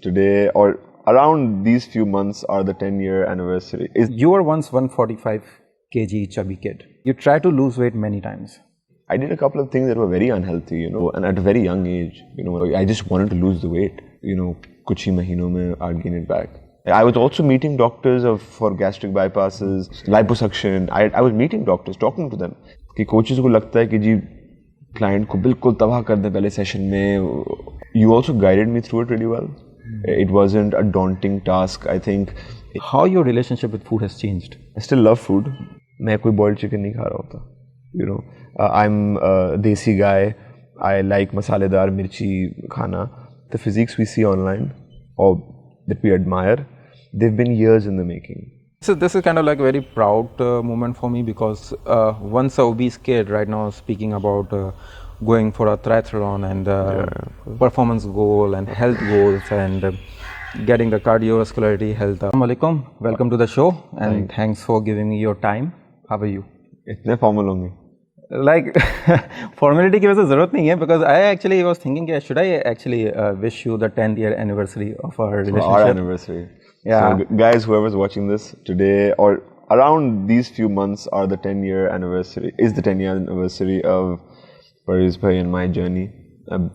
Today or around these few months are the 10-year anniversary. You were once 145 kg chubby kid. You tried to lose weight many times. I did a couple of things that were very unhealthy, and at a very young age, I just wanted to lose the weight, kuch hi mahinon mein I'd gain it back. I was also meeting doctors for gastric bypasses, liposuction. I was meeting doctors, talking to them. कि coaches को लगता है कि जी client को बिल्कुल तबाह कर दे पहले session में. You also guided me through it really well. It wasn't a daunting task, I think. How your relationship with food has changed? I still love food. मैं कोई boiled chicken नहीं खा रहा होता. I'm a desi guy. I like masaledar mirchi khana. The physiques we see online or that we admire, they've been years in the making. So this is kind of like a very proud moment for me because once a obese kid right now speaking about going for a triathlon and performance goal and health goals and getting the cardiovascularity health. Assalamu alaikum, welcome to the show and thanks for giving me your time. How are you? इतने formal होंगे. Like formality की वजह से ज़रूरत नहीं है because I actually was thinking should I actually wish you the 10th year anniversary of our relationship. Our anniversary. Yeah. So guys, whoever's watching this today or around these few months are the 10-year anniversary. Is the 10-year anniversary of Pervez and my journey,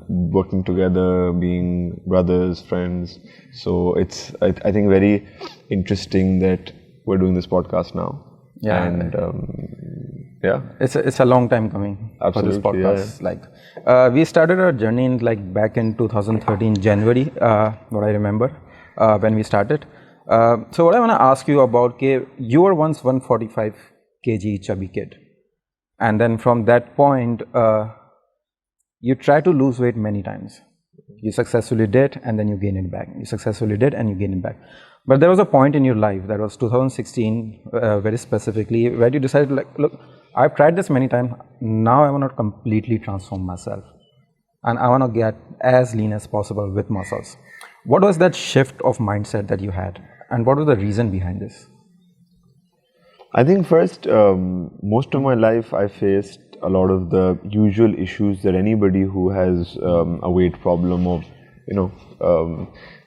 working together, being brothers, friends. So it's I think very interesting that we're doing this podcast now. Yeah. And it's a long time coming. Absolutely, for this podcast. Like we started our journey in back in 2013 January, what I remember when we started. So what I want to ask you about, you were once 145 kg chubby kid, and then from that point you tried to lose weight many times. You successfully did, and then you gain it back. You successfully did, and you gain it back. But there was a point in your life, that was 2016, very specifically, where you decided, look, I've tried this many times. Now I want to completely transform myself, and I want to get as lean as possible with muscles. What was that shift of mindset that you had, and what was the reason behind this? I think first, most of my life I faced a lot of the usual issues that anybody who has a weight problem or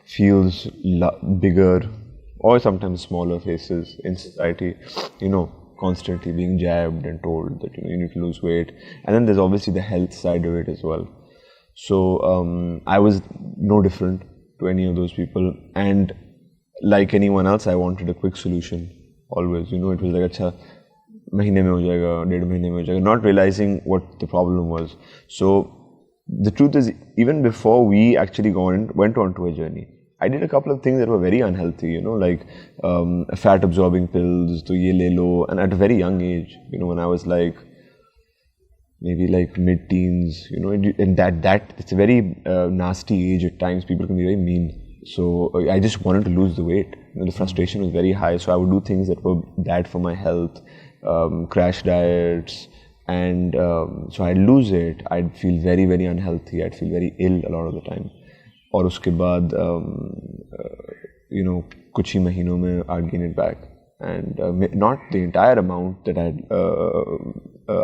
feels bigger or sometimes smaller faces in society, constantly being jabbed and told that you need to lose weight. And then there's obviously the health side of it as well. So I was no different to any of those people, and like anyone else I wanted a quick solution always. It was like acha mahine mein ho jayega, 1.5 mahine mein ho jayega, not realizing what the problem was. So the truth is, even before we actually went on to a journey, I did a couple of things that were very unhealthy, like fat absorbing pills, to ye le lo, and at a very young age, when I was maybe mid-teens, and that it's a very nasty age at times. People can be very mean. So I just wanted to lose the weight. The frustration was very high, so I would do things that were bad for my health, crash diets, and so I'd lose it. I'd feel very, very unhealthy. I'd feel very ill a lot of the time. और उसके बाद कुछ ही महीनों में I'd gain it back, and not the entire amount that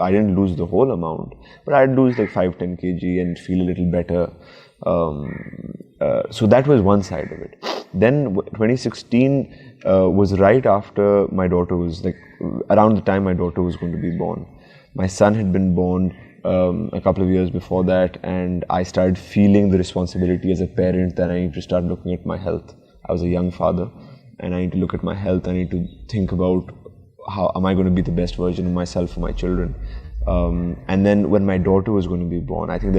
I didn't lose the whole amount, but I'd lose 5-10 kg and feel a little better. So that was one side of it. Then 2016 was right after my daughter was around the time my daughter was going to be born. My son had been born a couple of years before that, and I started feeling the responsibility as a parent that I need to start looking at my health. I was a young father, and I need to look at my health. I need to think about how am I going to be the best version of myself for my children. And then when my daughter was going to be born, I think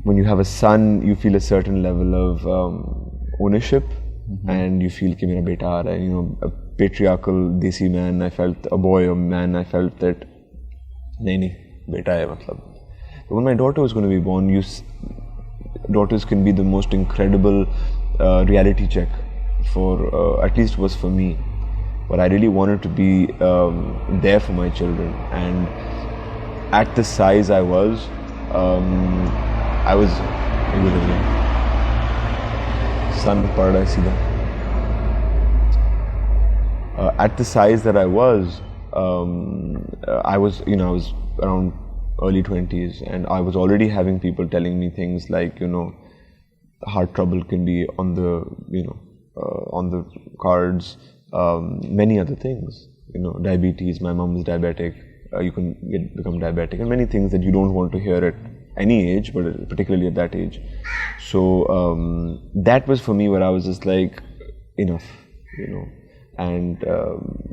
when you have a son, you feel a certain level of ownership, and you feel कि मेरा बेटा आ रहा है. A patriarchal desi man, I felt, a boy or man, I felt that नहीं बेटा है मतलब. But when my daughter was going to be born, daughters can be the most incredible reality check for at least was for me. But I really wanted to be there for my children, and at the size I was sun पड़ रहा है सीधा. At the size that I was around early 20s, and I was already having people telling me things like, heart trouble can be on the, on the cards. Many other things, diabetes. My mom is diabetic. You can become diabetic, and many things that you don't want to hear at any age, but particularly at that age. So that was for me where I was just like, enough, and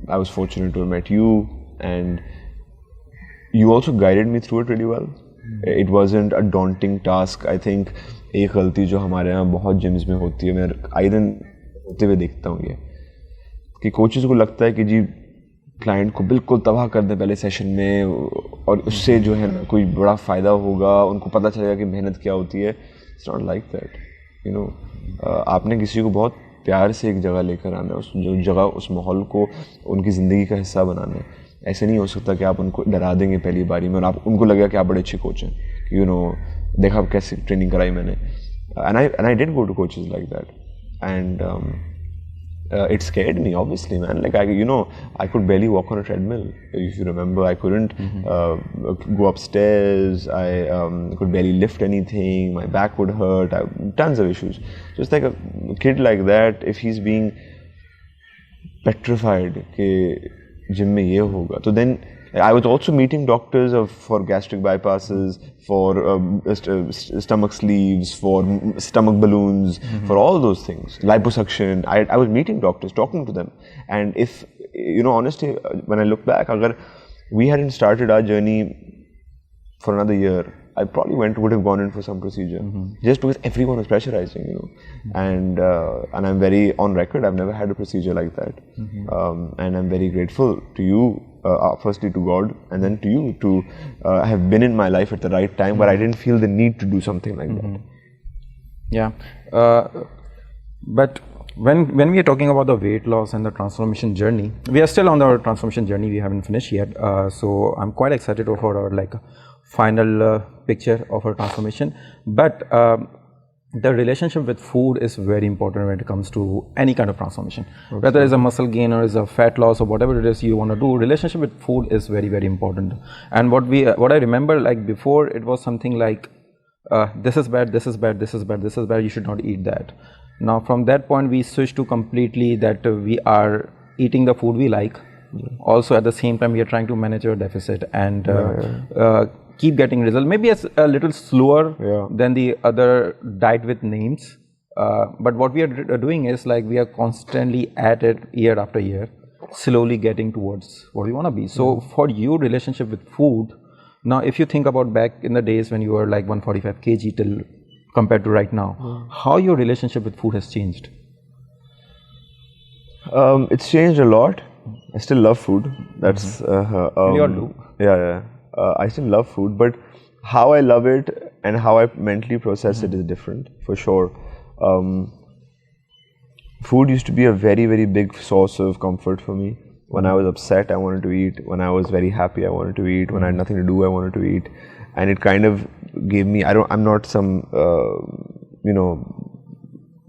I was fortunate to have met you, and you also guided me through it really well. It wasn't a daunting task. I think एक गलती जो हमारे यहाँ बहुत gyms में होती है, मैं आई दिन होते हुए देखता हूँ ये, कि कोचेस को लगता है कि जी क्लाइंट को बिल्कुल तबाह कर दें पहले सेशन में, और उससे जो है कोई बड़ा फ़ायदा होगा, उनको पता चलेगा कि मेहनत क्या होती है. It's not like that. आपने किसी को बहुत प्यार से एक जगह लेकर आना है, उस जो जगह, उस माहौल को उनकी ज़िंदगी का हिस्सा बनाना है. ऐसे नहीं हो सकता कि आप उनको डरा देंगे पहली बारी में और आप उनको लगेगा कि आप बड़े अच्छे कोच हैं. देखा कैसे ट्रेनिंग कराई मैंने. And I did go to coaches like that, and it scared me, obviously, man. Like I could barely walk on a treadmill. If you remember, I couldn't go upstairs. I could barely lift anything. My back would hurt. Tons of issues. Just like a kid like that, if he's being petrified कि gym में ये होगा, तो then I was also meeting doctors for gastric bypasses, for stomach sleeves, for stomach balloons, for all those things, liposuction. I was meeting doctors, talking to them, and if honestly, when I look back, agar we hadn't started our journey for another year, I probably would have gone in for some procedure, just because everyone was pressurizing, and I'm very on record. I've never had a procedure like that, and I'm very grateful to you. Firstly to God, and then to you to have been in my life at the right time where I didn't feel the need to do something like that. Yeah, but when we are talking about the weight loss and the transformation journey, we are still on our transformation journey. We haven't finished yet, so I'm quite excited for our final picture of our transformation. But the relationship with food is very important when it comes to any kind of transformation. Okay. Whether it's a muscle gain or is a fat loss or whatever it is you want to do, relationship with food is very, very important. And what I remember, like before, it was something like this is bad, this is bad, this is bad, this is bad, you should not eat that. Now from that point we switched to completely that we are eating the food we like. Also at the same time we are trying to manage our deficit and keep getting results. Maybe it's a little slower than the other diet with names, but what we are doing is like we are constantly at it year after year, slowly getting towards what we want to be. So for you, relationship with food, now if you think about back in the days when you were like 145 kg till compared to right now, how your relationship with food has changed? It's changed a lot. I still love food. That's we all do. Yeah. I still love food, but how I love it and how I mentally process it is different, for sure. Food used to be a very, very big source of comfort for me. When I was upset, I wanted to eat. When I was very happy, I wanted to eat. When I had nothing to do, I wanted to eat. And it kind of gave me, I'm not some,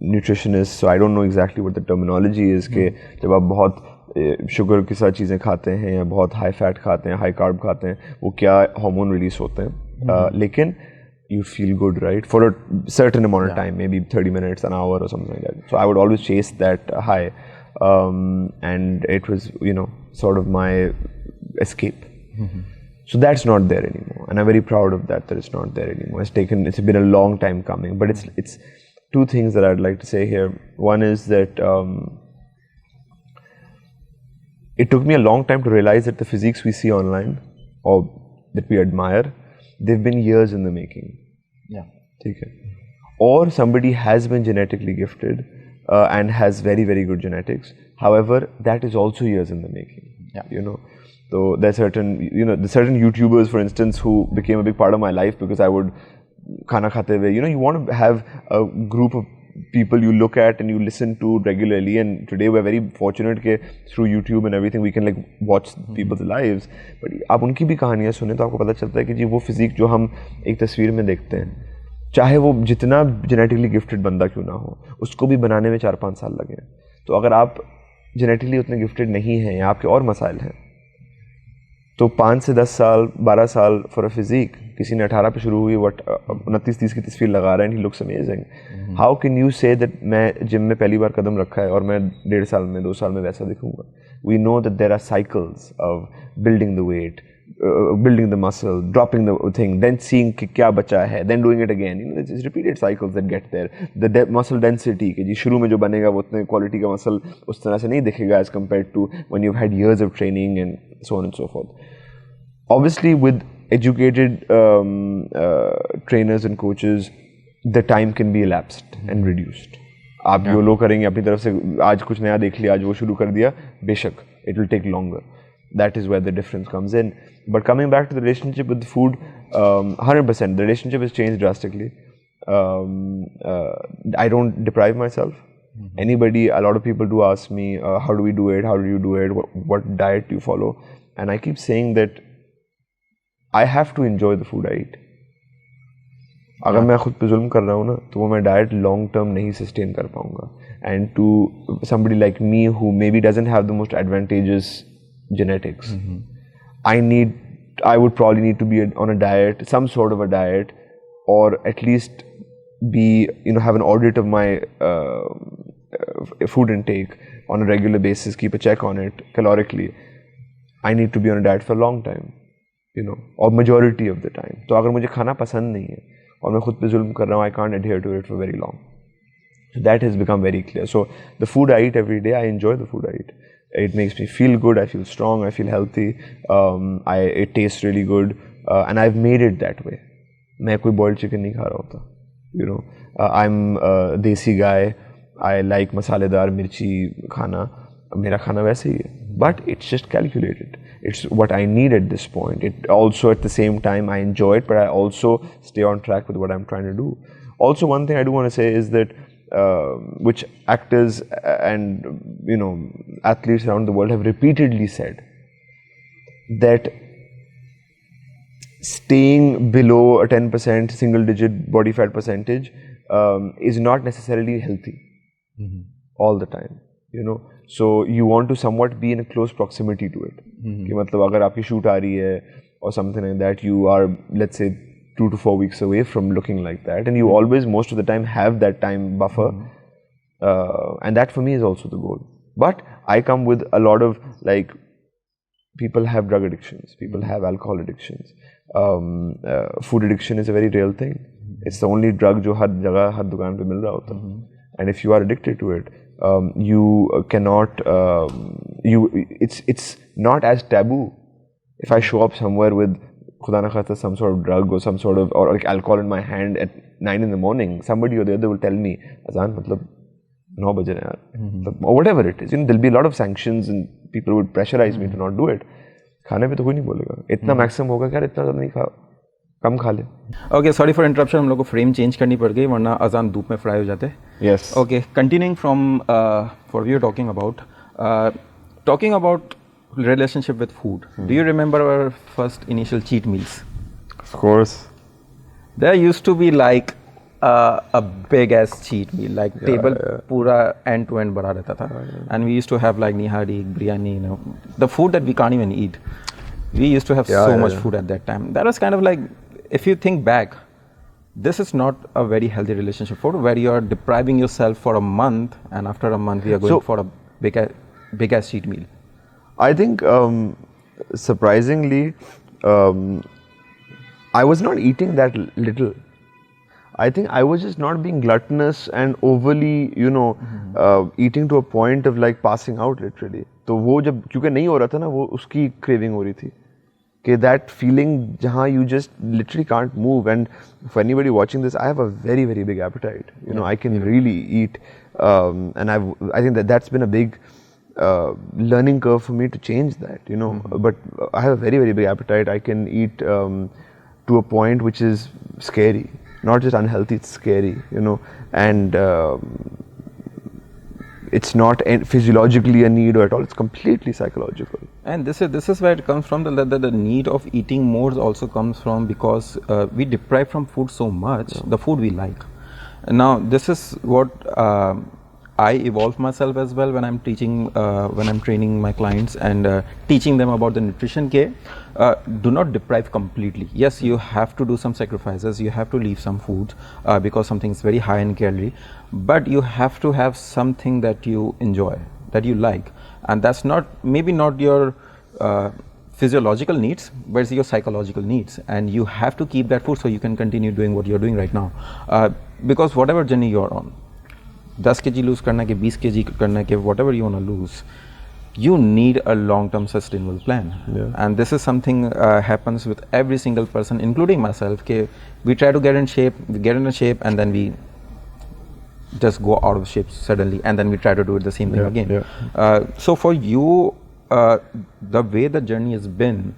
nutritionist, so I don't know exactly what the terminology is कि जब आप बहुत sugar के साथ चीज़ें खाते हैं या बहुत हाई फैट खाते हैं, हाई कार्ब खाते हैं, वो क्या हार्मोन रिलीज होते हैं, लेकिन you feel good, right, for a certain amount of time, maybe 30 minutes, an hour or something like that. So I would always chase that high, and it was, sort of my escape. So that's not there anymore, and I'm very proud of that it's not there anymore. It's been a long time coming, but it's two things that I'd like to say here. One is that it took me a long time to realize that the physiques we see online or that we admire, they've been years in the making. Yeah. Okay. Or somebody has been genetically gifted and has very, very good genetics. However, that is also years in the making. Yeah. So there's certain, the certain YouTubers, for instance, who became a big part of my life because I would khana khate hue, you want to have a group of people you look at and you listen to regularly, and today we're very fortunate that through YouTube and everything we can like watch people's lives, but आप उनकी भी कहानियाँ सुने तो आपको पता चलता है कि जी वो फिजिक जो हम एक तस्वीर में देखते हैं, चाहे वो जितना जेनेटिकली गिफ्टेड बंदा क्यों ना हो, उसको भी बनाने में 4-5 साल लगे. तो अगर आप जेनेटिकली उतने गिफ्टेड नहीं हैं या आपके और मसाइल हैं, तो 5 से 10 साल 12 साल फॉर अ फिजिक किसी ने 18 पे शुरू हुई, 29-30 की तस्वीर लगा रहा है, and he looks amazing. How can you say that मैं जिम में पहली बार कदम रखा है और मैं 1.5 साल में 2 साल में वैसा दिखूंगा? We know that there are cycles of building the weight, building the muscle, dropping the thing, then seeing कि क्या बचा है, then doing it again. You know, it's repeated cycles that get there. The muscle density कि जी शुरू में जो बनेगा वो उतने quality का muscle उस तरह से नहीं दिखेगा as compared to when you've had years of training and so on and so forth. Obviously, with educated trainers and coaches, the time can be elapsed and reduced. आप YOLO करेंगे अपनी तरफ से, आज कुछ नया देख लिया, आज वो शुरू कर दिया, बेशक it will take longer. That is where the difference comes in. But coming back to the relationship with food, 100%, the relationship has changed drastically. I don't deprive myself. Anybody, a lot of people do ask me, how do we do it? How do you do it? What diet do you follow? And I keep saying that I have to enjoy the food I eat. अगर मैं खुद पे जुल्म कर रहा हूँ ना, तो वो मैं डाइट लॉन्ग टर्म नहीं सस्टेन कर पाऊंगा. And to somebody like me who maybe doesn't have the most advantageous genetics, I would probably need to be on a diet, some sort of a diet, or at least be, have an audit of my food intake on a regular basis, keep a check on it calorically. I need to be on a diet for a long time, or majority of the time. तो अगर मुझे खाना पसंद नहीं है और मैं खुद पे जुल्म कर रहा हूँ, I can't adhere to it for very long. That has become very clear. So the food I eat every day, I enjoy the food I eat. It makes me feel good, I feel strong, I feel healthy, it tastes really good, and I've made it that way. मैं कोई boiled chicken नहीं खा रहा होता. I'm a desi guy, I like मसालेदार मिर्ची खाना, मेरा खाना वैसे ही है. But it's just calculated. It's what I need at this point. It also, at the same time, I enjoy it, but I also stay on track with what I'm trying to do. Also, one thing I do want to say is that which actors and athletes around the world have repeatedly said, that staying below a 10% single-digit body fat percentage is not necessarily healthy all the time. So you want to somewhat be in a close proximity to it. कि मतलब अगर आपकी shoot आ रही है or something like that, you are, let's say, 2 to 4 weeks away from looking like that, and you always, most of the time, have that time buffer, and that for me is also the goal. But I come with a lot of, like, people have drug addictions, people have alcohol addictions, food addiction is a very real thing. It's the only drug जो हर जगह हर दुकान पे मिल रहा होता है, and if you are addicted to it, you cannot, it's not as taboo. If I show up somewhere with खुदा ना खास्ता some sort of drug or some sort of, or like alcohol in my hand at 9 in the morning, somebody or the other will tell me, Azaan, मतलब 9 बजे रहे यार, or whatever it is. There'll be a lot of sanctions and people would pressurize me to not do it. खाने पे तो कोई नहीं बोलेगा, इतना maximum होगा क्या, इतना ज़्यादा नहीं खा, कम खा ले. ओके, सॉरी फॉर इंटरप्शन, हम लोग को फ्रेम चेंज करनी पड़ गई, वरना अजान धूप में फ्राई हो जाते. Yes. Okay, continuing from for we are talking about relationship with food. Do you remember our first initial cheat meals? Of course. There used to be like a big ass cheat meal, like table pura end to end bada rehta tha, and we used to have like nihari, biryani, the food that we can't even eat. We used to have so much food at that time. That was kind of like, if you think back, this is not a very healthy relationship food, where you are depriving yourself for a month, and after a month we are going for a big ass cheat meal. I think surprisingly, I was not eating that little. I think I was just not being gluttonous and overly, eating to a point of like passing out literally. तो वो जब क्योंकि नहीं हो रहा था ना, वो उसकी craving हो रही थी. कि that feeling जहाँ you just literally can't move. And for anybody watching this, I have a very, very big appetite. I can really eat, and I think that's been a big learning curve for me to change that, but I have a very, very big appetite. I can eat to a point which is scary, not just unhealthy, it's scary, and it's not physiologically a need or at all, it's completely psychological. And this is where it comes from, the need of eating more also comes from, because we deprive from food so much, the food we like. Now this is what I evolve myself as well when I'm teaching, when I'm training my clients and teaching them about the nutrition care. Do not deprive completely. Yes, you have to do some sacrifices. You have to leave some food because something is very high in calorie, but you have to have something that you enjoy, that you like, and that's not maybe not your physiological needs, but it's your psychological needs, and you have to keep that food so you can continue doing what you're doing right now. Because whatever journey you're on, 10 kg lose karna ke 20 kg karna ke whatever you want to lose, you need a long-term sustainable plan. And this is something happens with every single person, including myself. We try to get in shape, and then we just go out of shape suddenly, and then we try to do it the same thing again. So for you, the way the journey has been,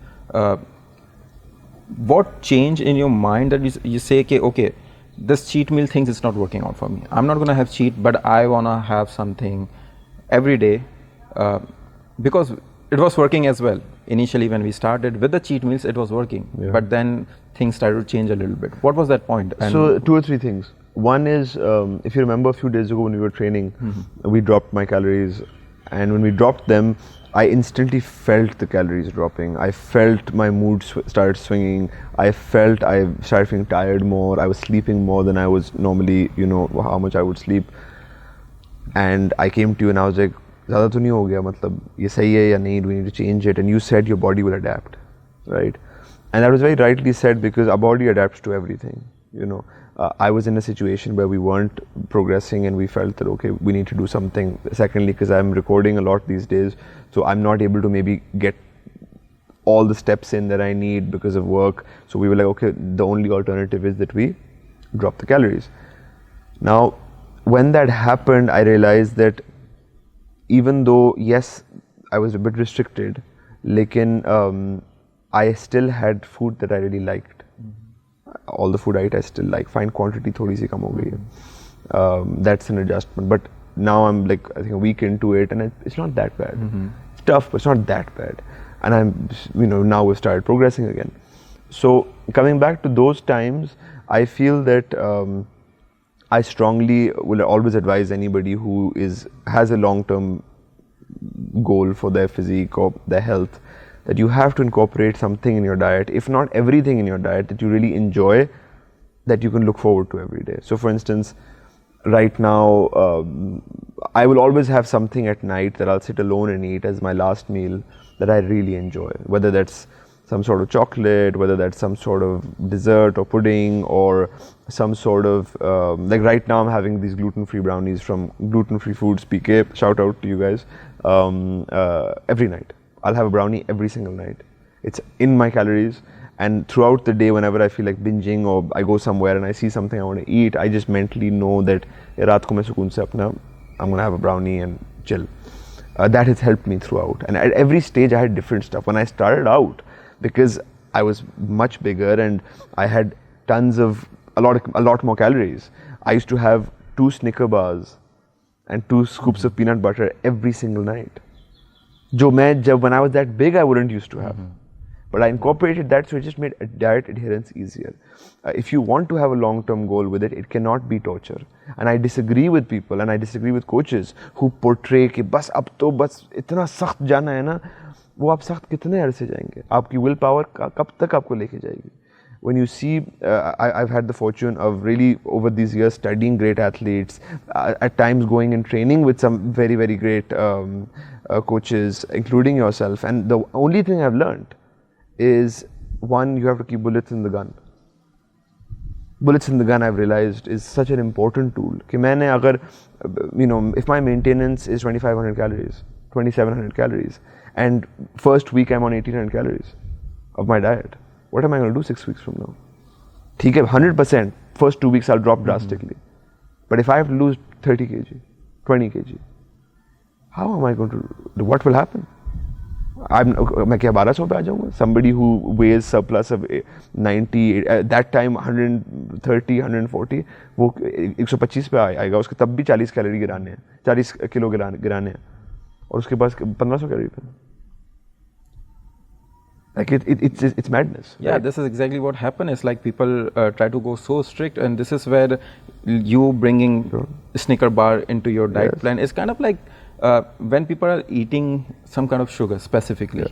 what changed in your mind that you say, okay, this cheat meal thing is not working out for me. I'm not gonna have cheat, but I wanna have something every day, because it was working as well. Initially when we started with the cheat meals, it was working, but then things started to change a little bit. What was that point? So 2 or 3 things. One is, if you remember a few days ago when we were training, we dropped my calories, and when we dropped them, I instantly felt the calories dropping. I felt my mood started swinging. I felt I started feeling tired more. I was sleeping more than I was normally, how much I would sleep. And I came to you and I was like, ज़्यादा तो नहीं हो गया, मतलब ये सही है या नहीं, do we need to change it? And you said your body will adapt, right? And that was very rightly said, because our body adapts to everything, I was in a situation where we weren't progressing and we felt that, okay, we need to do something. Secondly, because I'm recording a lot these days, so I'm not able to maybe get all the steps in that I need because of work. So we were like, okay, the only alternative is that we drop the calories. Now, when that happened, I realized that even though, yes, I was a bit restricted, lekin I still had food that I really liked. All the food I eat, I still like. Fine quantity थोड़ी सी कम हो गई है. That's an adjustment. But now I'm like, I think a week into it, and it's not that bad. It's tough, but it's not that bad. And I'm, now we've started progressing again. So coming back to those times, I feel that I strongly will always advise anybody who has a long-term goal for their physique or their health, that you have to incorporate something in your diet, if not everything in your diet, that you really enjoy, that you can look forward to every day. So for instance, right now, I will always have something at night that I'll sit alone and eat as my last meal that I really enjoy, whether that's some sort of chocolate, whether that's some sort of dessert or pudding, or some sort of, like right now I'm having these gluten-free brownies from Gluten-Free Foods, PK, shout out to you guys, every night. I'll have a brownie every single night. It's in my calories, and throughout the day, whenever I feel like binging or I go somewhere and I see something I want to eat, I just mentally know that raat ko main sukoon se apna, I'm going to have a brownie and chill. That has helped me throughout. And at every stage, I had different stuff. When I started out, because I was much bigger and I had a lot more calories, I used to have 2 Snicker bars and 2 scoops of peanut butter every single night. When I was that big, I wouldn't used to have. But I incorporated that, so it just made diet adherence easier. If you want to have a long-term goal with it, it cannot be torture. And I disagree with people, and I disagree with coaches who portray कि बस अब तो बस इतना सख्त जाना है ना, वो आप सख्त कितने अरसे जाएंगे? आपकी will power कब तक आपको लेके जाएगी? When you see, I've had the fortune of really over these years studying great athletes, at times going and training with some very, very great coaches, including yourself. And the only thing I've learned is, one, you have to keep bullets in the gun. Bullets in the gun, I've realized, is such an important tool. कि मैंने अगर, if my maintenance is 2,500 calories, 2,700 calories, and first week I'm on 1,800 calories of my diet, what am I going to do 6 weeks from now? ठीक है, 100%, first 2 weeks I'll drop drastically. But if I have to lose 30 kg, 20 kg, how am I going to do? What will happen? मैं क्या 1200 पे आ जाऊँगा? Somebody who weighs surplus of 90, at that time 130, 140, वो 125 पे आएगा, उसके तब भी 40 कैलोरी गिराने हैं, 40 किलो गिराने हैं, और उसके पास 1500 कैलोरी पे. Like it's madness. Yeah, right? this is exactly what happened. It's like people try to go so strict, and this is where you bringing Snicker bar into your diet Yes. plan. It's kind of like when people are eating some kind of sugar specifically,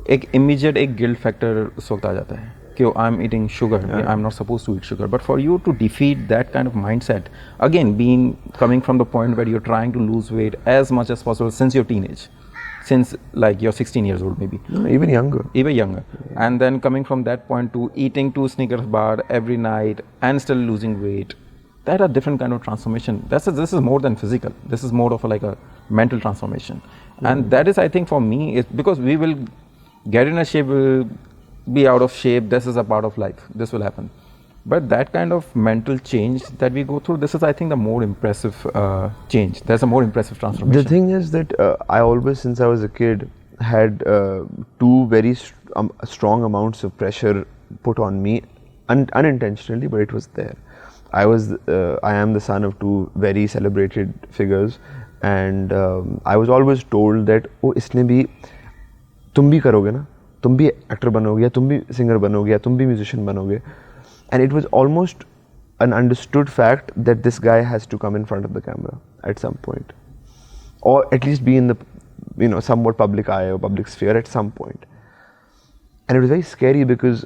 एक immediate एक guilt factor उस वक्त आ जाता है कि I'm eating sugar, I'm not supposed to eat sugar. But for you to defeat that kind of mindset, again, coming from the point where you're trying to lose weight as much as possible since your teenage, since like you're 16 years old maybe. No, even younger. Even younger. And then coming from that point to eating 2 Snickers bar every night and still losing weight, that a different kind of transformation. This is more than physical. This is more of like a mental transformation. And that is, I think, for me, is because we will get in a shape, we'll be out of shape. This is a part of life. This will happen. But that kind of mental change that we go through, this is, I think, the more impressive change. There's a more impressive transformation. The thing is that I always, since I was a kid, had two very strong amounts of pressure put on me, unintentionally, but it was there. I am the son of two very celebrated figures, and I was always told that, oh, इसने भी, तुम भी करोगे ना, तुम भी actor बनोगे, या तुम भी singer बनोगे, या तुम भी musician बनोगे. And it was almost an understood fact that this guy has to come in front of the camera at some point, or at least be in the, somewhat public eye or public sphere at some point. And it was very scary because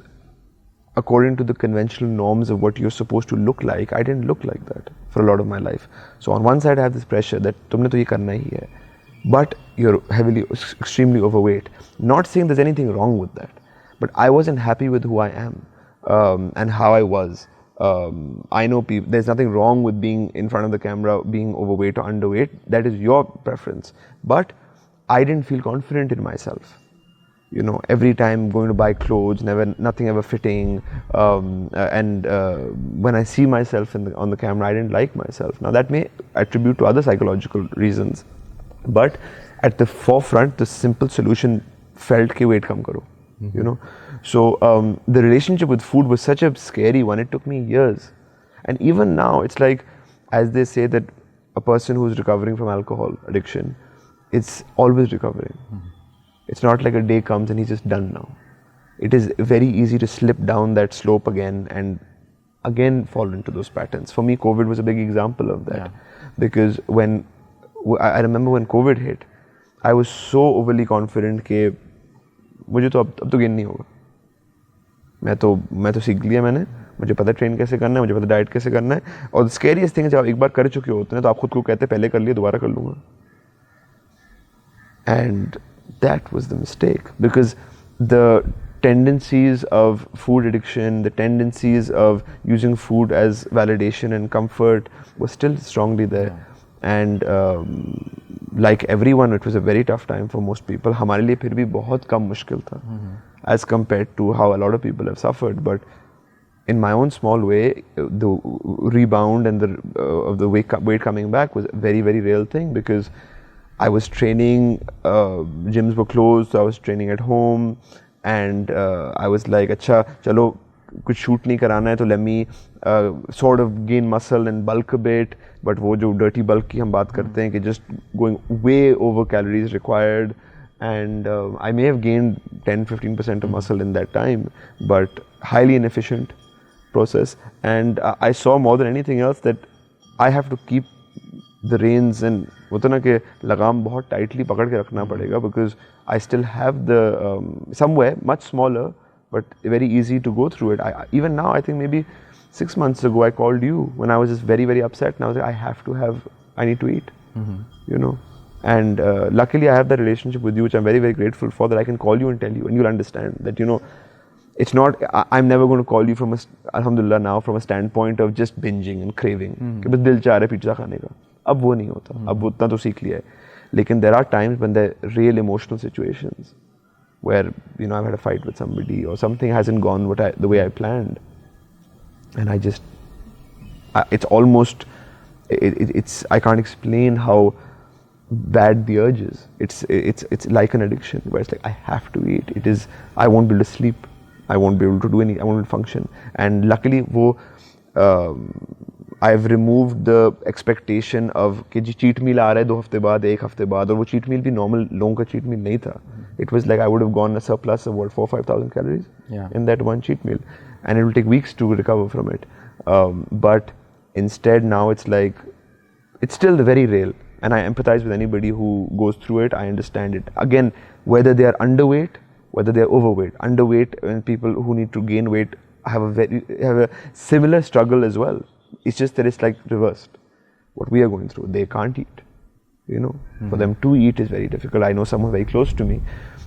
according to the conventional norms of what you're supposed to look like, I didn't look like that for a lot of my life. So on one side I have this pressure that tumne to ye karna hi hai, but you're extremely overweight. Not saying there's anything wrong with that, but I wasn't happy with who I am. And how I was. I know people, there's nothing wrong with being in front of the camera, being overweight or underweight. That is your preference. But I didn't feel confident in myself. Every time going to buy clothes, nothing ever fitting. And when I see myself on the camera, I didn't like myself. Now that may attribute to other psychological reasons. But at the forefront, the simple solution felt ki weight kam karo. So the relationship with food was such a scary one. It took me years, and even now it's like, as they say, that a person who's recovering from alcohol addiction, it's always recovering. It's not like a day comes and he's just done now. It is very easy to slip down that slope again and again fall into those patterns. For me, COVID was a big example of that, because when I remember when COVID hit, I was so overly confident कि मुझे तो अब तो gain नहीं होगा. मैं तो सीख लिया मैंने, मुझे पता है ट्रेन कैसे करना है, मुझे पता है डाइट कैसे करना है. और स्कैरियस्ट थिंग है, जब आप एक बार कर चुके होते हैं तो आप खुद को कहते हैं पहले कर लिए, दोबारा कर लूँगा. And that was the mistake, because the tendencies of food addiction, the tendencies of using food as validation and comfort was still strongly there. And like everyone, it was a very tough time for most people. हमारे लिए फिर भी बहुत कम मुश्किल था, as compared to how a lot of people have suffered. But in my own small way, the rebound and of the weight coming back was a very, very real thing, because I was training, gyms were closed, so I was training at home, and I was like, अच्छा चलो कुछ shoot नहीं कराना है तो let me sort of gain muscle and bulk a bit. But वो जो dirty bulk की हम बात करते हैं कि just going way over calories required, and I may have gained 10-15% of muscle in that time, but highly inefficient process. And I saw more than anything else that I have to keep the reins and होता ना कि लगाम बहुत tightly पकड़ के रखना पड़ेगा, because I still have the somewhere much smaller but very easy to go through it. Even now, I think maybe 6 months ago I called you when I was just very, very upset, and I was like, I need to eat, and luckily I have that relationship with you, which I'm very, very grateful for, that I can call you and tell you, and you'll understand that, it's not, I'm never going to call you alhamdulillah now, from a standpoint of just binging and craving, कि बस दिल चाह रहा है pizza खाने का. अब वो नहीं होता, अब वो उतना तो सीख लिया है. लेकिन there are times when there are real emotional situations where I've had a fight with somebody, or something hasn't gone the way I planned, and it's almost, I can't explain how bad the urge is. It's like an addiction, where it's like I have to eat. I won't be able to sleep, I won't be able to do I won't be able to function. And luckily I've removed the expectation of कि जी cheat meal आ रहा है 2 हफ्ते बाद, 1 हफ्ते बाद, और वो cheat meal भी normal लोगों का cheat meal नहीं था. it was like I would have gone a surplus of what, 4,000-5,000 calories in that one cheat meal, and it will take weeks to recover from it. But instead now it's like, it's still very real, and I empathize with anybody who goes through it. I understand it. Again, whether they are underweight, whether they are overweight. Underweight and people who need to gain weight have a similar struggle as well. It's just that it's like reversed. What we are going through, they can't eat. You know, for them to eat is very difficult. I know someone very close to me,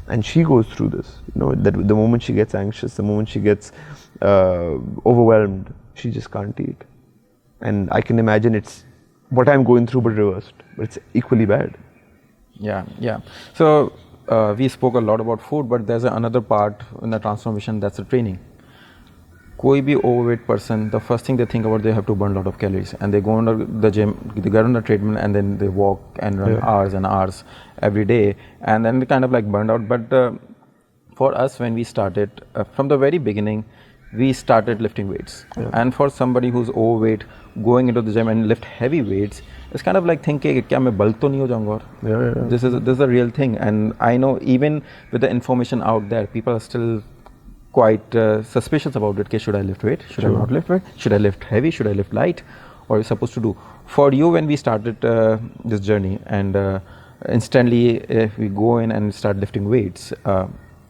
and she goes through this. You know, that the moment she gets anxious, the moment she gets overwhelmed, she just can't eat. And I can imagine it's what I'm going through, but reversed. But it's equally bad. Yeah. So we spoke a lot about food, but there's another part in the transformation, that's the training. Koi bhi overweight person, the first thing they think about, they have to burn a lot of calories, and they go under the gym, they get on the treadmill, and then they walk and run hours and hours every day, and then they kind of like burned out. But for us, when we started, from the very beginning, we started lifting weights. And for somebody who's overweight, going into the gym and lift heavy weights, it's kind of like thinking, kya main bald to nahi ho jaunga aur? This is a real thing. And I know even with the information out there, people are still quite suspicious about it. Should I lift weight? Should I not lift weight? Should I lift heavy? Should I lift light? What are you supposed to do? For you, when we started this journey, and instantly if we go in and start lifting weights,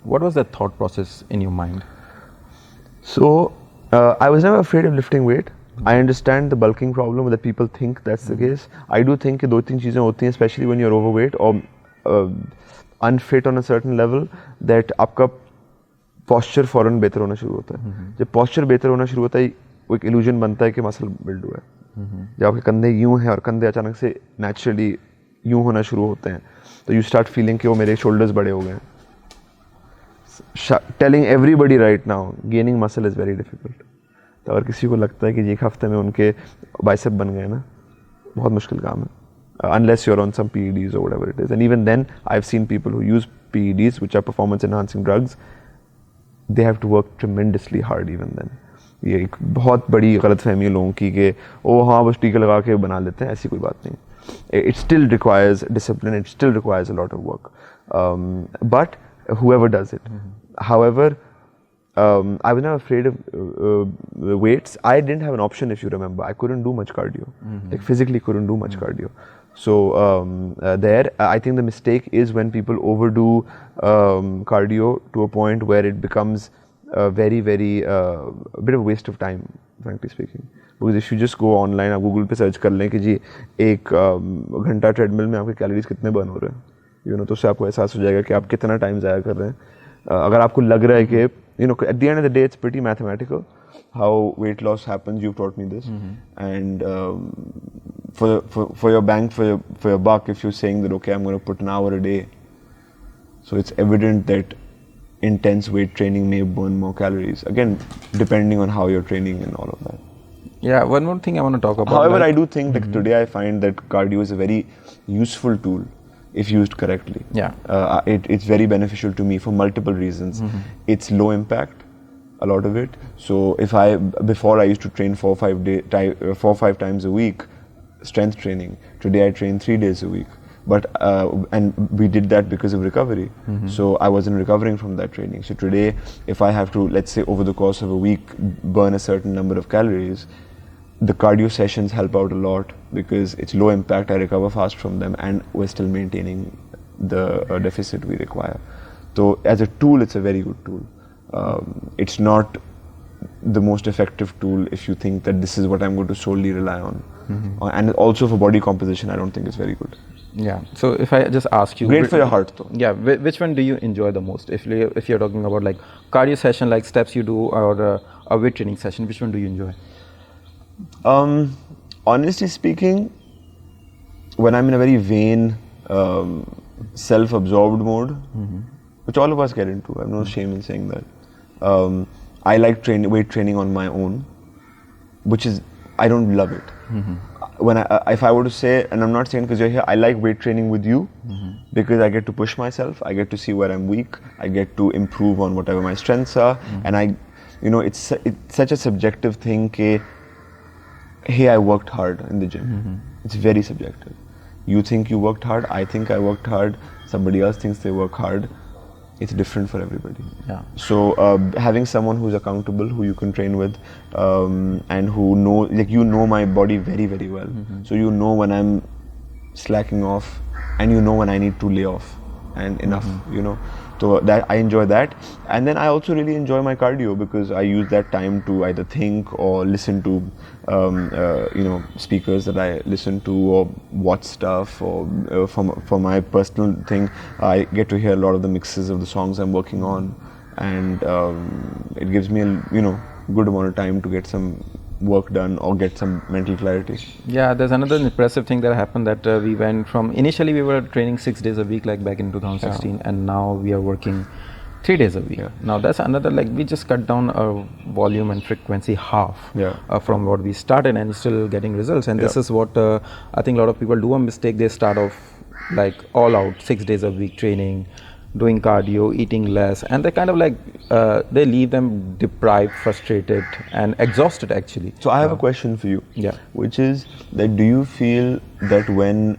what was the thought process in your mind? So I was never afraid of lifting weight. I understand the bulking problem, that people think that's the case. I do think that 2-3 चीजें होती हैं, especially when you're overweight or unfit on a certain level, that आपका posture फौरन बेहतर होना शुरू होता है. जब posture बेहतर होना शुरू होता है, वो एक illusion बनता है कि muscle build हुआ है. जब आपके कंधे यूं हैं और कंधे अचानक से naturally यूं होना शुरू होते हैं, तो you start feeling कि वो मेरे shoulders बड़े हो गए हैं. Telling everybody right now, gaining muscle is very difficult. तो अगर किसी को लगता है कि एक हफ्ते में उनके बाइसेप बन गए ना, बहुत मुश्किल काम है. Unless you're on some PEDs or whatever it is. And even then, I've seen people who use PEDs, which are performance enhancing drugs, they have to work tremendously hard even then. ये एक बहुत बड़ी गलतफहमी है लोगों की कि ओ हाँ बस टीका लगा के बना लेते हैं, ऐसी कोई बात नहीं. It still requires discipline, it still requires a lot of work. But whoever does it. However, I was never afraid of weights. I didn't have an option, if you remember. I couldn't do much cardio. Like physically couldn't do much cardio. So I think the mistake is when people overdo cardio to a point where it becomes a bit of a waste of time, frankly speaking. Because if you just go online, आप Google पे search कर लें कि जी एक घंटा treadmill में आपके calories कितने burn हो रहे हैं, you know, तो उससे आपको एहसास हो जाएगा कि आप कितना time ज़ाया कर रहे हैं. अगर आपको लग रहा है कि you know, at the end of the day, it's pretty mathematical how weight loss happens. You've taught me this, and for your bang for your buck, if you're saying that okay, I'm going to put an hour a day, so it's evident that intense weight training may burn more calories. Again, depending on how you're training and all of that. Yeah, one more thing I want to talk about. However, I do think that today I find that cardio is a very useful tool if used correctly. Yeah. It's very beneficial to me for multiple reasons. It's low impact, a lot of it. So before I used to train 4-5 times a week, strength training. Today I train 3 days a week. But and we did that because of recovery. So I wasn't recovering from that training. So today, if I have to, let's say over the course of a week, burn a certain number of calories, the cardio sessions help out a lot because it's low impact, I recover fast from them, and we're still maintaining the deficit we require. So as a tool, it's a very good tool. It's not the most effective tool if you think that this is what I'm going to solely rely on. And also for body composition, I don't think it's very good. Yeah. So if I just ask you, great for your heart though. Yeah. Which one do you enjoy the most? If you're talking about like cardio session, like steps you do, or a weight training session, which one do you enjoy? Honestly speaking, when I'm in a very vain, self-absorbed mode, which all of us get into, I have no shame in saying that. I like weight training on my own, which is, I don't love it. When if I were to say, and I'm not saying because you're here, I like weight training with you because I get to push myself, I get to see where I'm weak, I get to improve on whatever my strengths are, and it's such a subjective thing that, hey, I worked hard in the gym. It's very subjective. You think you worked hard, I think I worked hard, somebody else thinks they work hard. it's different for everybody. Yeah. So having someone who's accountable, who you can train with, and who know my body very, very well. So you know when I'm slacking off, and you know when I need to lay off, and enough, So that I enjoy that, and then I also really enjoy my cardio because I use that time to either think or listen to, speakers that I listen to, or watch stuff, or for my personal thing, I get to hear a lot of the mixes of the songs I'm working on, and it gives me a good amount of time to get some work done or get some mental clarity. Yeah, there's another impressive thing that happened, that we went from, initially we were training 6 days a week like back in 2016, and now we are working 3 days a week. Now that's another, like, we just cut down our volume and frequency half from what we started, and still getting results. And this is what I think a lot of people do a mistake. They start off like all out 6 days a week training, doing cardio, eating less, and they kind of like they leave them deprived, frustrated, and exhausted actually. So I have a question for you, which is that, do you feel that when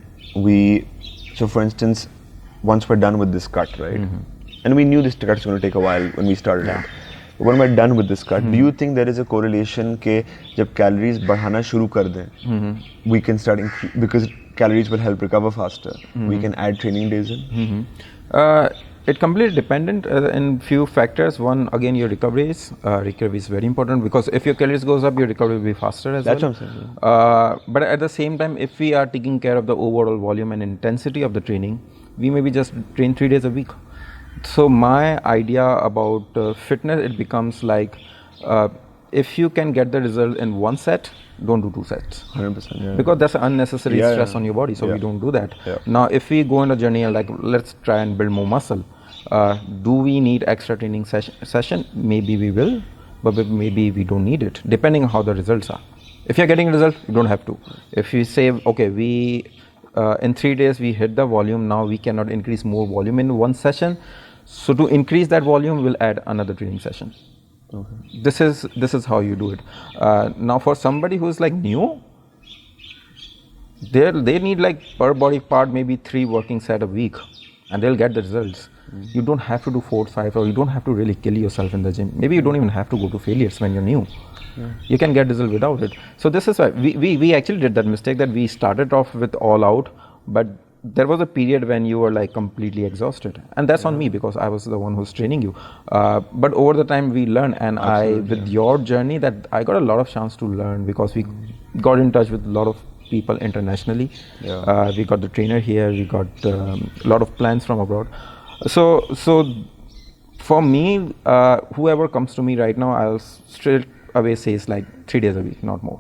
so for instance, once we're done with this cut, right, and we knew this cut was going to take a while when we started it, but when we're done with this cut, do you think there is a correlation ke jab calories बढ़ाना शुरू कर दें, we can start because calories will help recover faster, we can add training days in? It completely dependent in few factors. One, again, your recovery is very important, because if your calories goes up, your recovery will be faster as well. That's what I'm saying. But at the same time, if we are taking care of the overall volume and intensity of the training, we maybe just train 3 days a week. So my idea about fitness, it becomes like, if you can get the result in one set, don't do 2 sets. 100%. Because that's unnecessary stress on your body, so we don't do that. Now, if we go on a journey and like, let's try and build more muscle, do we need extra training session? Maybe we will, but maybe we don't need it, depending on how the results are. If you're getting results, you don't have to. If you say, okay, in 3 days we hit the volume, now we cannot increase more volume in one session, so to increase that volume, we'll add another training session. Okay. This is how you do it. Now, for somebody who's like new, they need like per body part maybe 3 working set a week, and they'll get the results. You don't have to do 4 or 5, or you don't have to really kill yourself in the gym. Maybe you don't even have to go to failures when you're new. You can get results without it. So this is why we actually did that mistake, that we started off with all out, but there was a period when you were like completely exhausted, and that's on me, because I was the one who's training you. But over the time we learned, and with your journey, that I got a lot of chance to learn, because we got in touch with a lot of people internationally. We got the trainer here, we got a lot of plans from abroad. So for me, whoever comes to me right now, I'll straight away say it's like 3 days a week, not more.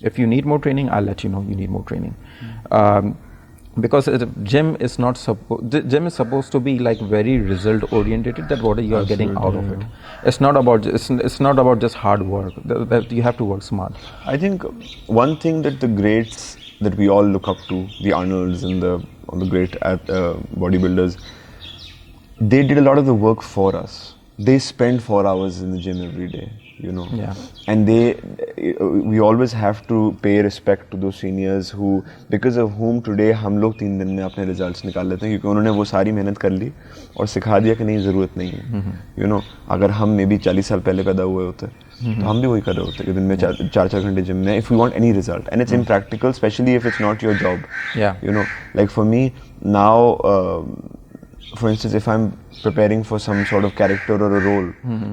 If you need more training, I'll let you know you need more training. Because gym is supposed to be like very result oriented, that what you are getting out of it. It's not about just hard work. That you have to work smart. I think one thing that the greats that we all look up to, the Arnolds and the great bodybuilders, they did a lot of the work for us. They spend 4 hours in the gym every day, and we always have to pay respect to those seniors who, because of whom today हम लोग 3 दिन में अपने results निकाल लेते हैं, क्योंकि उन्होंने वो सारी मेहनत कर ली और सिखा दिया कि नहीं, ज़रूरत नहीं है. अगर हम मे भी 40 साल पहले पैदा हुए होते तो हम भी वही कर रहे होते कि दिन में 4 घंटे जिम में, if we want any result, and it's impractical, especially if it's not your job. Like for me now, for instance, if I'm preparing for some sort of character or a role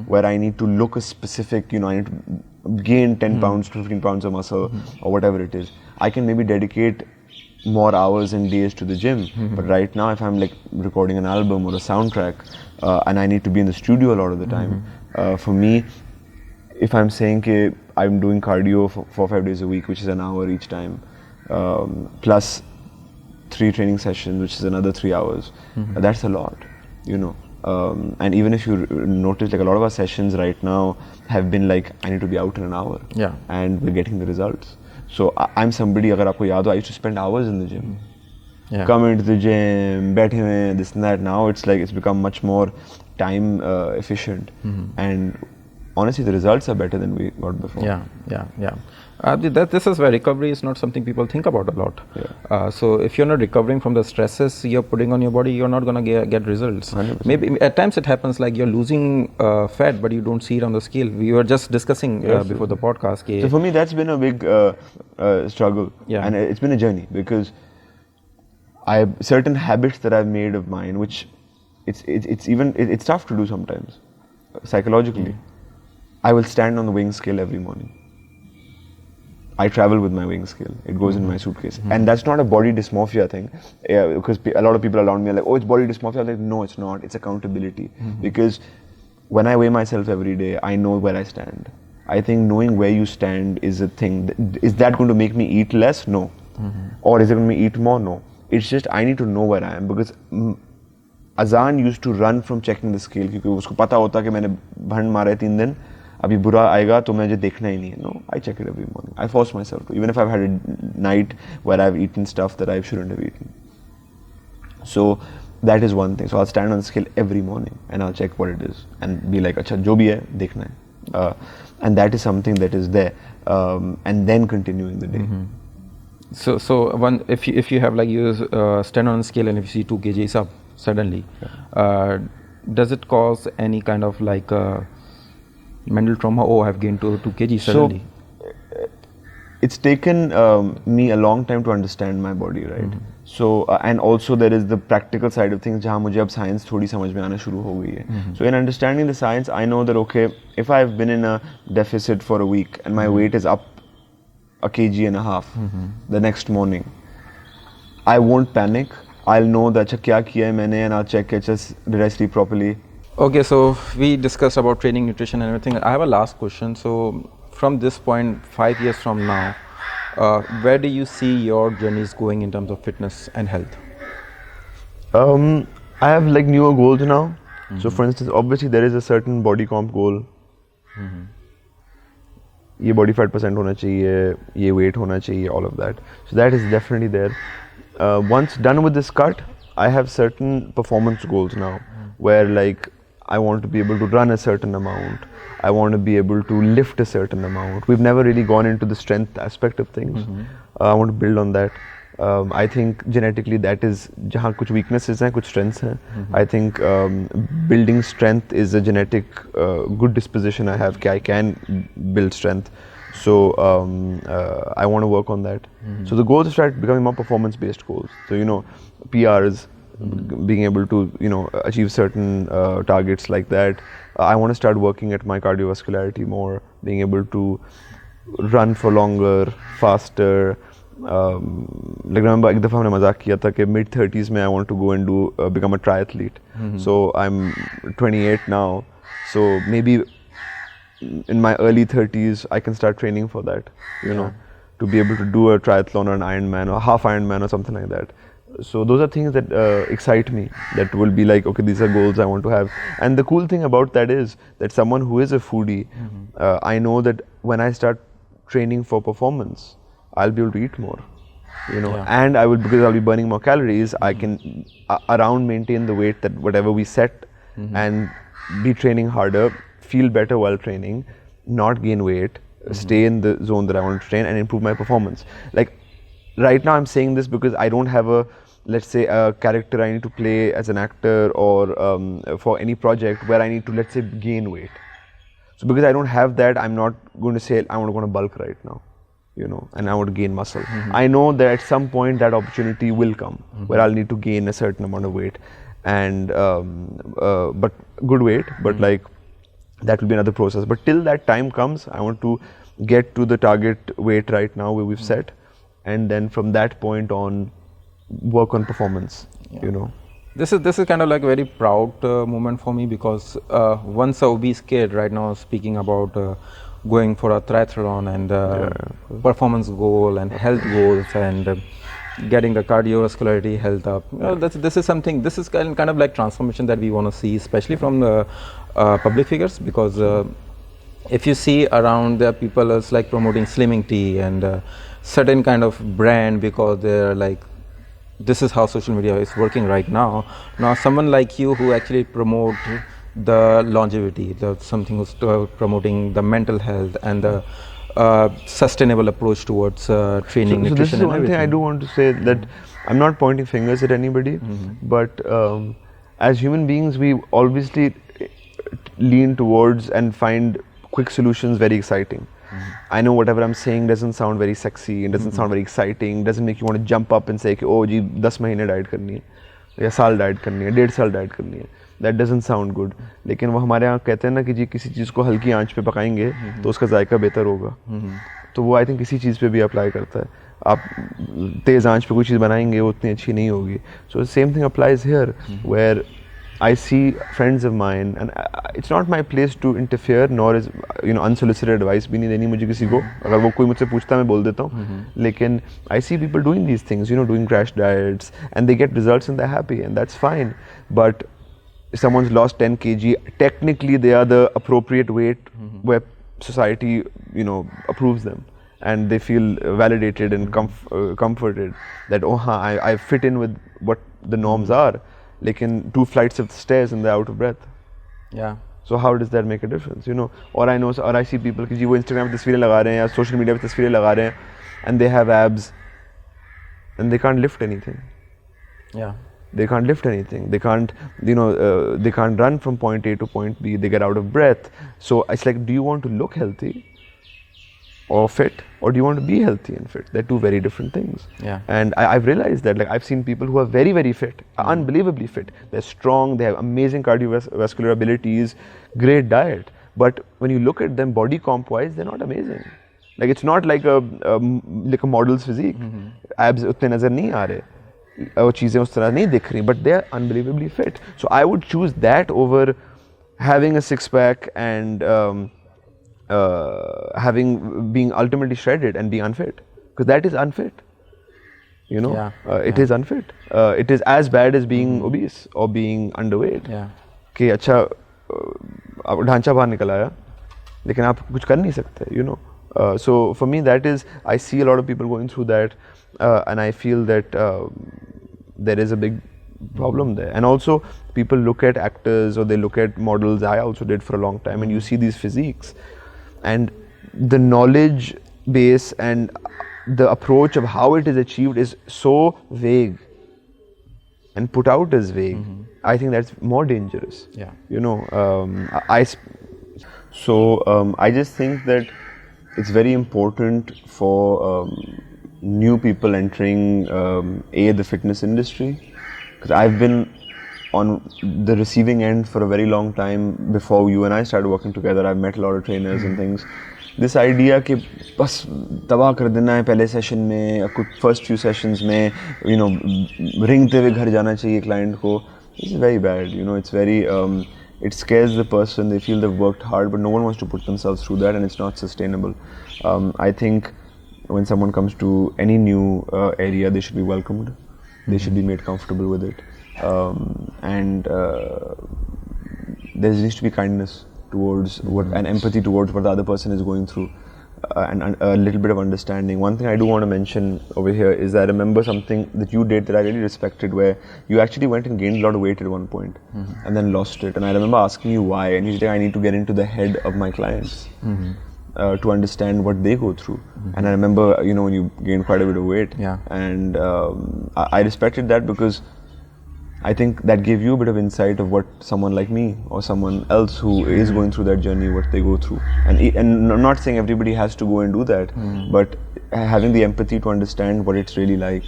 where I need to look a specific, I need to gain 10 pounds to 15 pounds of muscle or whatever it is, I can maybe dedicate more hours and days to the gym. But right now, if I'm like recording an album or a soundtrack and I need to be in the studio a lot of the time, for me, if I'm saying that I'm doing cardio for 4 or 5 days a week, which is an hour each time, plus 3 training sessions, which is another 3 hours. That's a lot, and even if you notice, like a lot of our sessions right now have been like, I need to be out in an hour, and we're getting the results. So I'm somebody, agar aapko yaad ho, I used to spend hours in the gym. Come into the gym, बैठे हुए, this and that. Now it's like, it's become much more time efficient, and honestly, the results are better than we got before. This is where recovery is not something people think about a lot. Yeah. So if you're not recovering from the stresses you're putting on your body, you're not going to get results. 100%. Maybe at times it happens like you're losing fat, but you don't see it on the scale. We were just discussing before the podcast. So for me, that's been a big struggle, Yeah. and it's been a journey because I have certain habits that I've made of mine, which it's tough to do sometimes psychologically. I will stand on the weighing scale every morning. I travel with my weighing scale. It goes in my suitcase. And that's not a body dysmorphia thing. Yeah, because a lot of people around me are like, oh, it's body dysmorphia. I'm like, no, it's not. It's accountability. Because when I weigh myself every day, I know where I stand. I think knowing where you stand is a thing. Is that going to make me eat less? No. Or is it going to make me eat more? No. It's just I need to know where I am. Because Azaan used to run from checking the scale. क्योंकि उसको पता होता कि मैंने भंड मारा है 3 दिन. अभी बुरा आएगा तो मुझे देखना ही नहीं है. No, I check it every morning. I force myself to, even if I've had a night where I've eaten stuff that I shouldn't have eaten. So that is one thing. So I'll stand on the scale every morning and I'll check what it is and be like, अच्छा जो भी है देखना है. And that is something that is there. And then continuing the day. So one if you have like you stand on a scale and if you see 2 kgs up suddenly, does it cause any kind of like mental trauma? Oh, I've gained 2 kg suddenly. So it's taken me a long time to understand my body, right? So and also there is the practical side of things जहाँ मुझे अब science थोड़ी समझ में आना शुरू हो गई है. So in understanding the science, I know that okay, if I've been in a deficit for a week and my weight is up a kg and a half the next morning, I won't panic. I'll know that अच्छा क्या किया है मैंने, and I'll check it, just did I sleep properly. Okay, so we discussed about training, nutrition and everything. I have a last question. So from this point, 5 years from now, where do you see your journeys going in terms of fitness and health? I have like newer goals now. So for instance, obviously there is a certain body comp goal. ये body fat percent होना चाहिए, ये weight होना चाहिए, all of that. So that is definitely there. Once done with this cut, I have certain performance goals now, where like I want to be able to run a certain amount. I want to be able to lift a certain amount. We've never really gone into the strength aspect of things. I want to build on that. I think genetically that is जहाँ कुछ weaknesses हैं, कुछ strengths हैं. I think building strength is a genetic good disposition I have. I can build strength. So I want to work on that. So the goals start becoming more performance-based goals. So you know, PRs, being able to achieve certain targets like that. I want to start working at my cardiovascularity more, being able to run for longer, faster. Like remember एक दफ़ा हमने मजाक किया था कि mid-30s में I want to go and do become a triathlete. So I'm 28 now. So maybe in my early 30s I can start training for that. You know, to be able to do a triathlon or an Ironman or half Ironman or something like that. So those are things that excite me, that will be like, okay, these are goals I want to have. And the cool thing about that is that someone who is a foodie, I know that when I start training for performance, I'll be able to eat more, you know, and because I'll be burning more calories, I can around maintain the weight that whatever we set and be training harder, feel better while training, not gain weight, stay in the zone that I want to train and improve my performance. Like right now I'm saying this because I don't have let's say a character I need to play as an actor or for any project where I need to, let's say, gain weight. So because I don't have that, I'm not going to say I want to go on a bulk right now, you know, and I want to gain muscle. I know that at some point that opportunity will come where I'll need to gain a certain amount of weight and but good weight, but like that will be another process. But till that time comes, I want to get to the target weight right now where we've set, and then from that point on work on performance. You know, this is kind of like a very proud moment for me, because once a obese kid right now speaking about going for a triathlon and performance goal and health goals and getting the cardiovascularity health up. You know, this is something, this is kind of like transformation that we want to see, especially from the public figures, because if you see around, there are people is like promoting slimming tea and certain kind of brand, because they're like, this is how social media is working right now. Now someone like you who actually promote the longevity, something who's promoting the mental health and the sustainable approach towards training, So this nutrition, is and one thing everything. I do want to say, that I'm not pointing fingers at anybody, but as human beings, we obviously lean towards and find quick solutions very exciting. I know whatever I'm saying doesn't sound very sexy, and doesn't sound very exciting, doesn't make you want to jump up and say, oh, जी 10 महीने diet करनी है, या साल diet करनी है, 1.5 साल diet करनी है. That doesn't sound good. लेकिन वो हमारे यहाँ कहते हैं ना कि जी किसी चीज़ को हल्की आंच पे पकाएंगे तो उसका जायका बेहतर होगा. तो वो आई थिंक किसी चीज़ पे भी अप्लाई करता है. आप तेज़ आंच पे कोई चीज़ बनाएंगे वो उतनी अच्छी नहीं होगी. So same thing applies here, where I see friends of mine, and it's not my place to interfere, nor is unsolicited advice भी नहीं देनी मुझे किसी को. अगर वो कोई मुझसे पूछता है मैं बोल देता हूँ. लेकिन I see people doing these things, doing crash diets, and they get results and they're happy, and that's fine. But if someone's lost 10 kg, technically they are the appropriate weight where society approves them, and they feel validated and comforted that I fit in with what the norms are. Lekin 2 flights of stairs and they're out of breath. Yeah. So how does that make a difference? Or I see people कि जी वो Instagram पे तस्वीरें लगा रहे हैं या social media पे तस्वीरें लगा रहे हैं, and they have abs and they can't lift anything. Yeah. They can't lift anything. They can't, they can't run from point A to point B. They get out of breath. So it's like, do you want to look healthy or fit, or do you want to be healthy and fit? They're two very different things. Yeah. And I've realized that, like, I've seen people who are very, very fit, unbelievably fit. They're strong, they have amazing cardiovascular abilities, great diet. But when you look at them body comp wise, they're not amazing. Like, it's not like a model's physique. Abs utne nazar nahi aa rahe. वो चीज़ें उस तरह नहीं दिख रही, but they are unbelievably fit. So I would choose that over having a six-pack and being ultimately shredded and being unfit, because that is unfit. It is unfit. It is as bad as being obese or being underweight. Yeah. कि अच्छा ढांचा बाहर निकल आया, लेकिन आप कुछ कर नहीं सकते. So for me, that is, I see a lot of people going through that, and I feel that there is a big problem there. And also, people look at actors or they look at models. I also did for a long time, and you see these physiques, and the knowledge base and the approach of how it is achieved is so vague and put out as vague. I think that's more dangerous. Yeah. I just think that it's very important for new people entering the fitness industry, because I've been on the receiving end for a very long time. Before you and I started working together, I've met a lot of trainers and things. This idea कि बस तबाह कर देना है पहले session में या कुछ फर्स्ट फ्यू सेशंस में, रिंगते हुए घर जाना चाहिए क्लाइंट को, it's very bad. It's very it scares the person. They feel they've worked hard, but no one wants to put themselves through that, and it's not sustainable. I think when someone comes to any new area, they should be welcomed. They should be made comfortable with it, and there needs to be kindness towards and empathy towards what the other person is going through, and a little bit of understanding. One thing I do want to mention over here is that I remember something that you did that I really respected, where you actually went and gained a lot of weight at one point, and then lost it. And I remember asking you why, and you said, I need to get into the head of my clients to understand what they go through. And I remember, when you gained quite a bit of weight, and I respected that, because I think that gave you a bit of insight of what someone like me or someone else who is going through that journey, what they go through. And I'm not saying everybody has to go and do that, but having the empathy to understand what it's really like,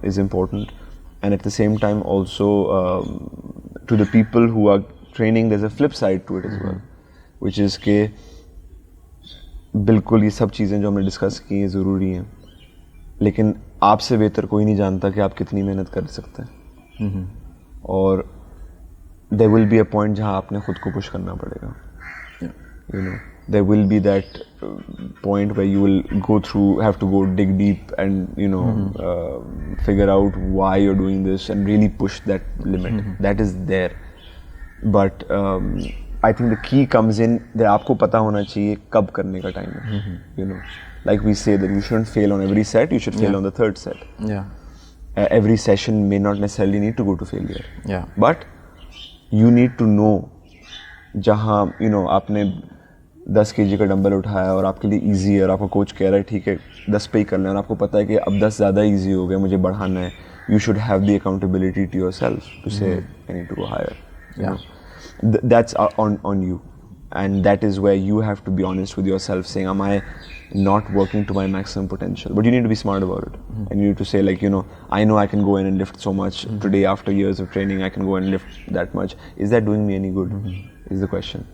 is important. And at the same time, also to the people who are training, there's a flip side to it as well, which is कि बिल्कुल ये सब चीज़ें जो हमने discuss की हैं ज़रूरी हैं, लेकिन आपसे बेहतर कोई नहीं जानता कि आप कितनी मेहनत कर सकते हैं. और there will be a point जहाँ आपने खुद को पुश करना पड़ेगा. There will be that point where you will have to go dig deep and figure out why you're doing this and really push that limit. That is there, but I think the key comes in that आपको पता होना चाहिए कब करने का time है. Like we say that you shouldn't fail on every set, you should fail on the third set. Every session may not necessarily need to go to failure. But you need to know जहाँ आपने 10 kg का dumbbell उठाया और आपके लिए easy है और आपका कोच कह रहा है ठीक है 10 पे ही कर लें और आपको पता है कि अब 10 ज़्यादा ईजी हो गया, मुझे बढ़ाना है, you should have the accountability to yourself to say I need to go higher. That's on you, and that is where you have to be honest with yourself, saying am I not working to my maximum potential? But you need to be smart about it, and you need to say like, you know I can go in and lift so much today after years of training. I can go and lift that much. Is that doing me any good? Is the question.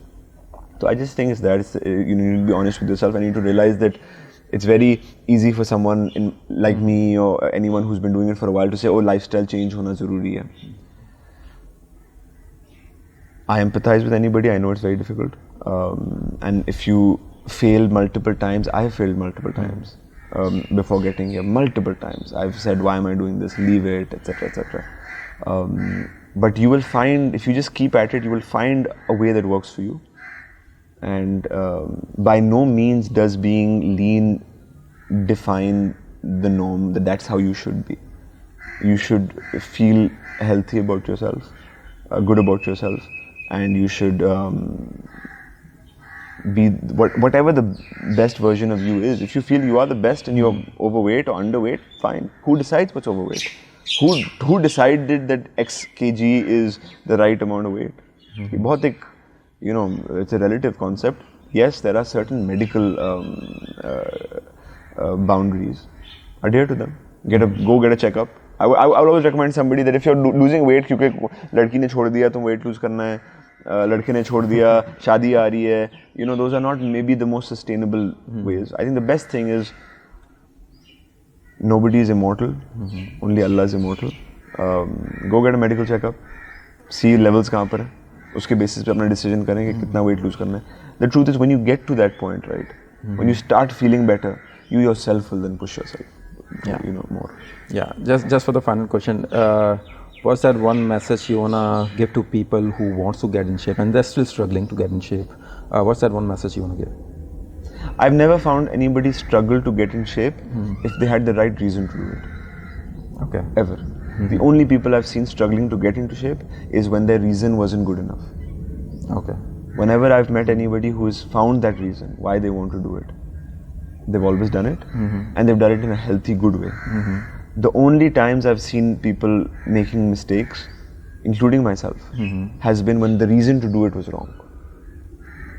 So I just think it's that you need to be honest with yourself, and you need to realize that it's very easy for someone like me or anyone who's been doing it for a while to say, oh, lifestyle change hona zaruri hai. I empathize with anybody. I know it's very difficult, and if you failed multiple times, I have failed multiple times before getting here. Multiple times I've said, why am I doing this? Leave it, etc., etc. But you will find, if you just keep at it, you will find a way that works for you. And by no means does being lean define the norm, that's how you should be. You should feel healthy about yourself, good about yourself, and you should be whatever the best version of you is. If you feel you are the best and you're overweight or underweight, fine. Who decides what's overweight? Who decided that X kg is the right amount of weight? बहुत एक, you know, it's a relative concept. Yes, there are certain medical boundaries. Adhere to them. Go get a checkup. I would always recommend somebody that if you're losing weight, क्योंकि लड़की ने छोड़ दिया तुम weight lose करना है, लड़के ने छोड़ दिया, शादी आ रही है, you know, those are not maybe the most sustainable ways. I think the best thing is nobody is immortal, only Allah is immortal. Go get a medical checkup, see levels कहाँ पर है, उसके basis पे अपना decision करें कि कितना weight lose करना है. The truth is when you get to that point, right, when you start feeling better, you yourself will then push yourself, you know, more. Yeah, just for the final question, what's that one message you wanna give to people who wants to get in shape and they're still struggling to get in shape? What's that one message you wanna give? I've never found anybody struggle to get in shape if they had the right reason to do it. Okay. Ever. The only people I've seen struggling to get into shape is when their reason wasn't good enough. Okay. Whenever I've met anybody who's found that reason why they want to do it, they've always done it, and they've done it in a healthy, good way. The only times I've seen people making mistakes, including myself, has been when the reason to do it was wrong.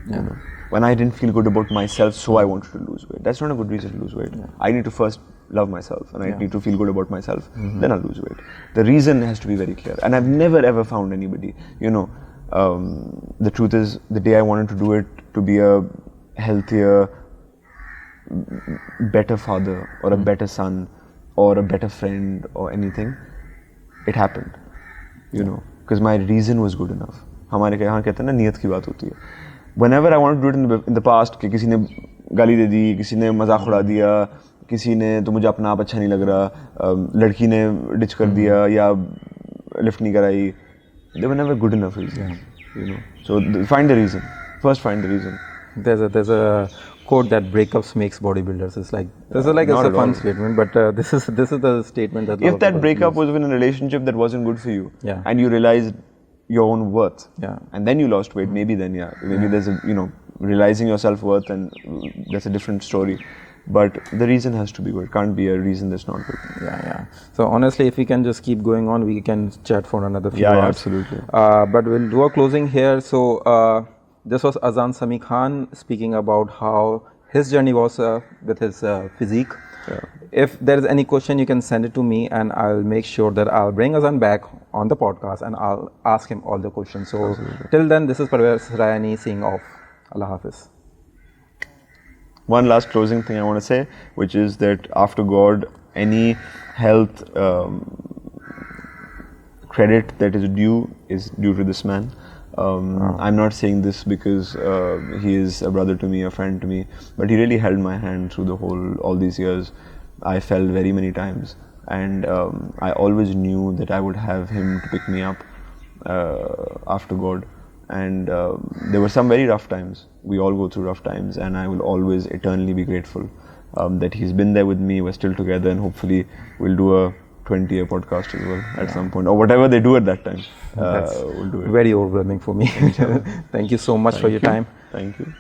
Yeah. You know? When I didn't feel good about myself, so I wanted to lose weight. That's not a good reason to lose weight. Yeah. I need to first love myself, and I need to feel good about myself, then I'll lose weight. The reason has to be very clear. And I've never ever found anybody, you know, the truth is, the day I wanted to do it to be a healthier, better father, or a better son, or a better friend, or anything, it happened, you know, because my reason was good enough. हमारे यहाँ कहते हैं ना, नियत की बात होती है. Whenever I wanted to do it in the past, कि किसी ने गाली दे दी, किसी ने मजाक उड़ा दिया, किसी ने तो मुझे अपना आप अच्छा नहीं लग रहा, लड़की ने डिच कर दिया या लिफ्ट नहीं कराई, they were never good enough reason, you know. So find the reason. First find the reason. There's a quote that breakups makes bodybuilders. It's like it's a fun statement, but this is the statement that if that breakup was in a relationship that wasn't good for you, yeah, and you realized your own worth, yeah, and then you lost weight, maybe then maybe there's a, you know, realizing your self-worth, and that's a different story. But the reason has to be good. It can't be a reason that's not good. Yeah. So honestly, if we can just keep going on, we can chat for another few hours. Yeah, absolutely. But we'll do a closing here. So this was Azaan Sami Khan speaking about how his journey was with his physique. Yeah. If there is any question, you can send it to me, and I'll make sure that I'll bring Azaan back on the podcast, and I'll ask him all the questions. So absolutely. Till then, this is Pervez saying off. Allah Hafiz. One last closing thing I want to say, which is that after God, any health credit that is due to this man. I'm not saying this because he is a brother to me, a friend to me, but he really held my hand through all these years. I fell very many times, and I always knew that I would have him to pick me up after God. And there were some very rough times. We all go through rough times, and I will always eternally be grateful that he's been there with me. We're still together, and hopefully we'll do a 20-year podcast as well at some point, or whatever they do at that time. That's we'll do it. Very overwhelming for me. Thank you so much for your time. Thank you.